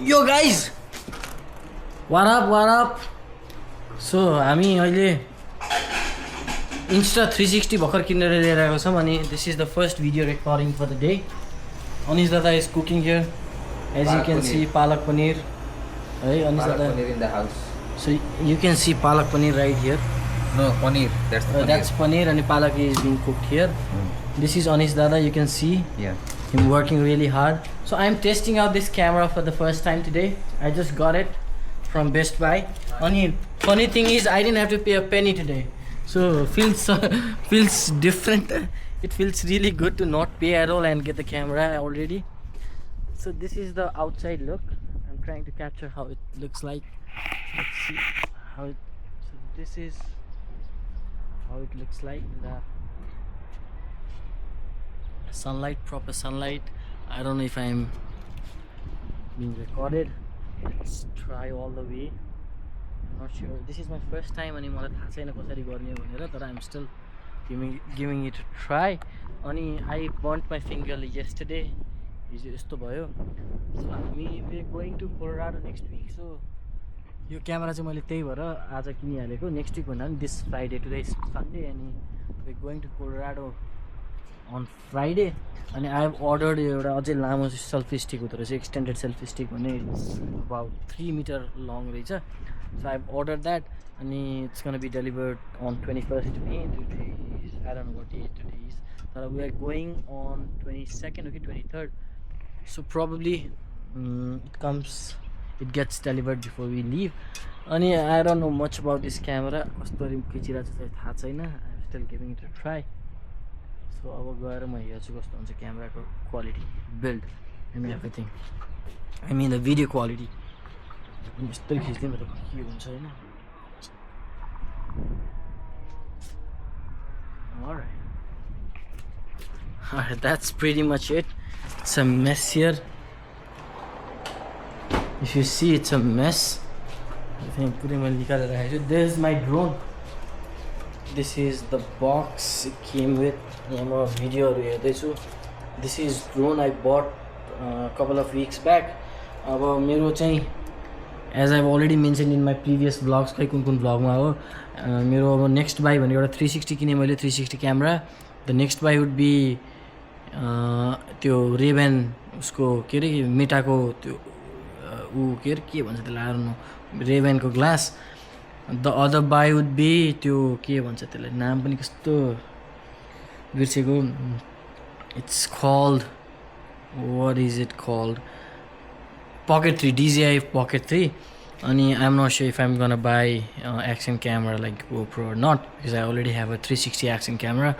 Yo guys, what up? So हामी अहिले Insta360 भर्खर किनेर लिएर आएको छौँ अनि this is the first video recording for the day. Anish Dada is cooking here. As you can see, palak paneer. Hey, Anish Dada. Paneer in the house. So you can see palak paneer right here. No, paneer. That's paneer. That's paneer and palak is being cooked here. This is Anish Dada. You can see him working really hard. So I'm testing out this camera for the first time today. I just got it from Best Buy. Funny thing is I didn't have to pay a penny today. So feels different. It feels really good to not pay at all and get the camera already. So this is the outside look. I'm trying to capture how it looks like. Let's see how it. So this is how it looks like. The sunlight, proper sunlight. I don't know if I'm being recorded. Let's try all the way. I'm not sure. This is my first time and I'm still giving it a try. I burnt my finger yesterday. So we're going to Colorado next week. So यो camera चाहिँ मैले त्यही भएर आज किनिहालेको. Next week भन्दा पनि this Friday, today is Sunday अनि we going to Colorado on Friday. अनि आई हेभ अर्डर्ड एउटा अझै लामो सेल्फी स्टिक हुँदो रहेछ, एक्सटेन्डेड सेल्फी स्टिक भन्ने अबाउट 3 मिटर लङ रहेछ. So I have order that अनि it's gonna be delivered on 21st May. Today is I don't know what day today is, तर we are going on 22nd okay 23rd. So probably it gets delivered before we leave. And I don't know much about this camera. I'm still giving it a try. So I will go ahead and the camera quality, build, I mean everything. I mean the video quality. Alright, that's pretty much it. It's a mess here. If you see, it's a mess. I think this is my drone. This is the box it came with. Video. This is drone I bought a couple of weeks back. As I've already mentioned in my previous vlogs, next buy when you're 360 360 camera. The next buy would be Ray-Ban Meta Ray-Ban ko glass. The other buy would be it's called, what is it called, Pocket 3, DJI Pocket 3. And I'm not sure if I'm gonna buy action camera like GoPro or not, because I already have a 360 action camera.